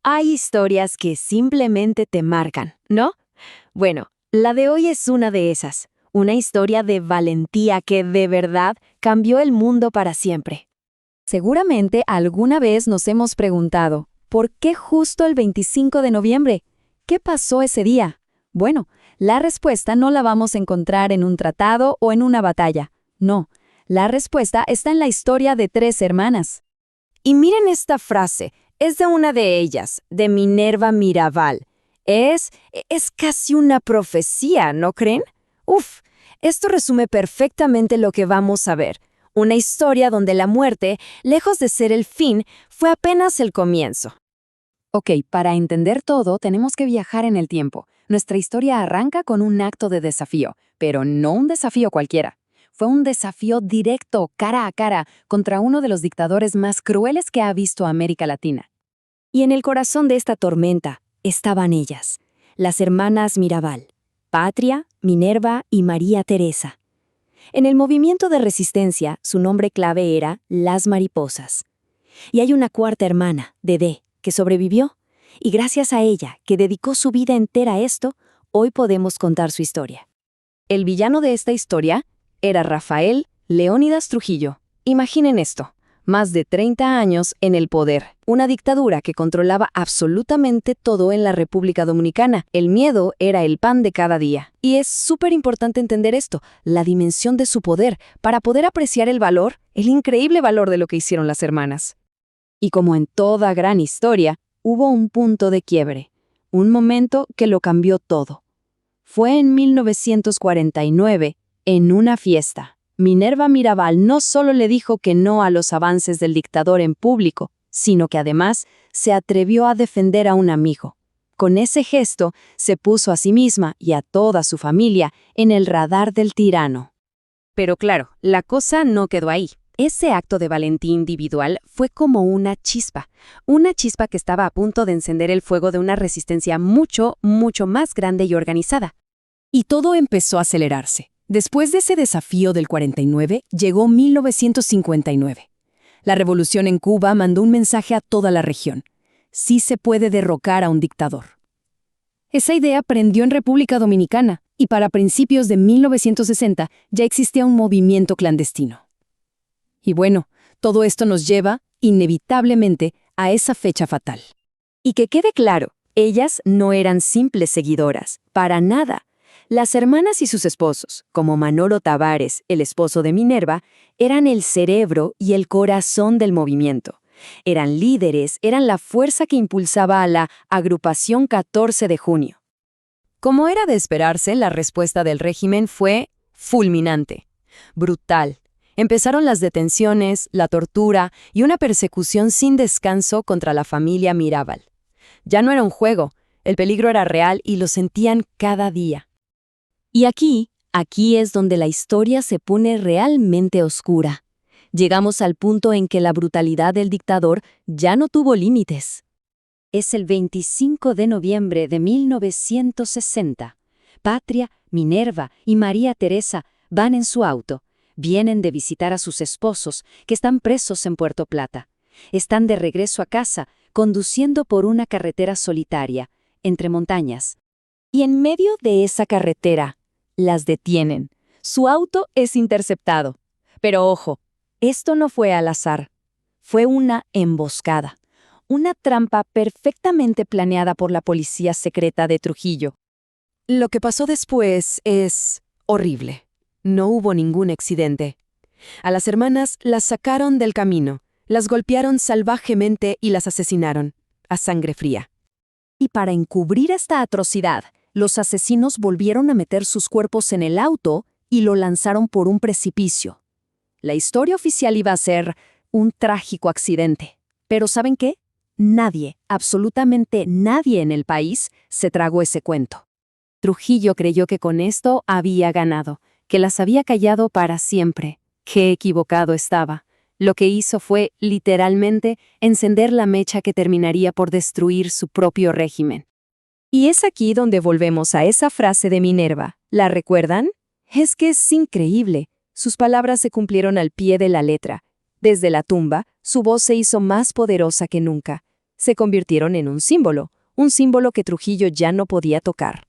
Hay historias que simplemente te marcan, ¿no? Bueno, la de hoy es una de esas, una historia de valentía que de verdad cambió el mundo para siempre. Seguramente alguna vez nos hemos preguntado, ¿por qué justo el 25 de noviembre? ¿Qué pasó ese día? Bueno, la respuesta no la vamos a encontrar en un tratado o en una batalla. No, la respuesta está en la historia de tres hermanas. Y miren esta frase, es de una de ellas, de Minerva Mirabal. Es casi una profecía, ¿no creen? Uf, esto resume perfectamente lo que vamos a ver. Una historia donde la muerte, lejos de ser el fin, fue apenas el comienzo. Ok, para entender todo tenemos que viajar en el tiempo. Nuestra historia arranca con un acto de desafío, pero no un desafío cualquiera. Fue un desafío directo, cara a cara, contra uno de los dictadores más crueles que ha visto América Latina. Y en el corazón de esta tormenta estaban ellas, las hermanas Mirabal, Patria, Minerva y María Teresa. En el movimiento de resistencia, su nombre clave era Las Mariposas. Y hay una cuarta hermana, Dedé, que sobrevivió, y gracias a ella, que dedicó su vida entera a esto, hoy podemos contar su historia. El villano de esta historia era Rafael Leónidas Trujillo. Imaginen esto, más de 30 años en el poder, una dictadura que controlaba absolutamente todo en la República Dominicana. El miedo era el pan de cada día. Y es súper importante entender esto, la dimensión de su poder, para poder apreciar el valor, el increíble valor de lo que hicieron las hermanas. Y como en toda gran historia, hubo un punto de quiebre, un momento que lo cambió todo. Fue en 1949, en una fiesta. Minerva Mirabal no solo le dijo que no a los avances del dictador en público, sino que además se atrevió a defender a un amigo. Con ese gesto, se puso a sí misma y a toda su familia en el radar del tirano. Pero claro, la cosa no quedó ahí. Ese acto de valentía individual fue como una chispa que estaba a punto de encender el fuego de una resistencia mucho, mucho más grande y organizada. Y todo empezó a acelerarse. Después de ese desafío del 49, llegó 1959. La revolución en Cuba mandó un mensaje a toda la región. Sí se puede derrocar a un dictador. Esa idea prendió en República Dominicana, y para principios de 1960 ya existía un movimiento clandestino. Y bueno, todo esto nos lleva, inevitablemente, a esa fecha fatal. Y que quede claro, ellas no eran simples seguidoras, para nada. Las hermanas y sus esposos, como Manolo Tavares, el esposo de Minerva, eran el cerebro y el corazón del movimiento. Eran líderes, eran la fuerza que impulsaba a la Agrupación 14 de Junio. Como era de esperarse, la respuesta del régimen fue fulminante, brutal. Empezaron las detenciones, la tortura y una persecución sin descanso contra la familia Mirabal. Ya no era un juego, el peligro era real y lo sentían cada día. Y aquí es donde la historia se pone realmente oscura. Llegamos al punto en que la brutalidad del dictador ya no tuvo límites. Es el 25 de noviembre de 1960. Patria, Minerva y María Teresa van en su auto. Vienen de visitar a sus esposos, que están presos en Puerto Plata. Están de regreso a casa, conduciendo por una carretera solitaria, entre montañas. Y en medio de esa carretera, las detienen. Su auto es interceptado. Pero ojo, esto no fue al azar. Fue una emboscada. Una trampa perfectamente planeada por la policía secreta de Trujillo. Lo que pasó después es horrible. No hubo ningún accidente. A las hermanas las sacaron del camino, las golpearon salvajemente y las asesinaron, a sangre fría. Y para encubrir esta atrocidad, los asesinos volvieron a meter sus cuerpos en el auto y lo lanzaron por un precipicio. La historia oficial iba a ser un trágico accidente. Pero ¿saben qué? Nadie, absolutamente nadie en el país se tragó ese cuento. Trujillo creyó que con esto había ganado, que las había callado para siempre. Qué equivocado estaba. Lo que hizo fue, literalmente, encender la mecha que terminaría por destruir su propio régimen. Y es aquí donde volvemos a esa frase de Minerva. ¿La recuerdan? Es que es increíble. Sus palabras se cumplieron al pie de la letra. Desde la tumba, su voz se hizo más poderosa que nunca. se convirtieron en un símbolo que Trujillo ya no podía tocar.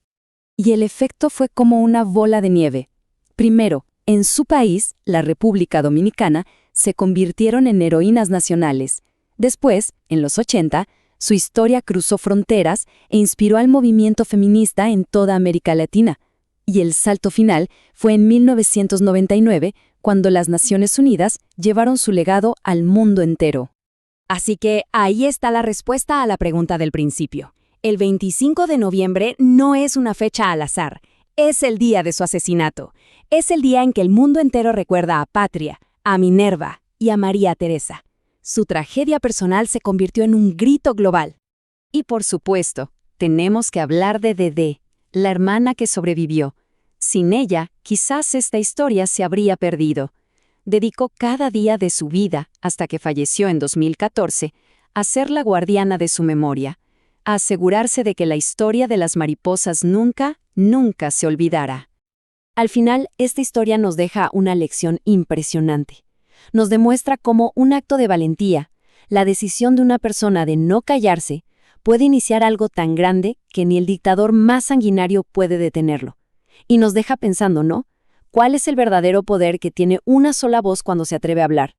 Y el efecto fue como una bola de nieve. Primero, en su país, la República Dominicana, se convirtieron en heroínas nacionales. Después, en los 80, su historia cruzó fronteras e inspiró al movimiento feminista en toda América Latina. Y el salto final fue en 1999, cuando las Naciones Unidas llevaron su legado al mundo entero. Así que ahí está la respuesta a la pregunta del principio. El 25 de noviembre no es una fecha al azar, es el día de su asesinato. Es el día en que el mundo entero recuerda a Patria, a Minerva y a María Teresa. Su tragedia personal se convirtió en un grito global. Y por supuesto, tenemos que hablar de Dedé, la hermana que sobrevivió. Sin ella, quizás esta historia se habría perdido. Dedicó cada día de su vida, hasta que falleció en 2014, a ser la guardiana de su memoria, a asegurarse de que la historia de las mariposas nunca se olvidara. Al final, esta historia nos deja una lección impresionante. Nos demuestra cómo un acto de valentía, la decisión de una persona de no callarse, puede iniciar algo tan grande que ni el dictador más sanguinario puede detenerlo. Y nos deja pensando, ¿no? ¿Cuál es el verdadero poder que tiene una sola voz cuando se atreve a hablar?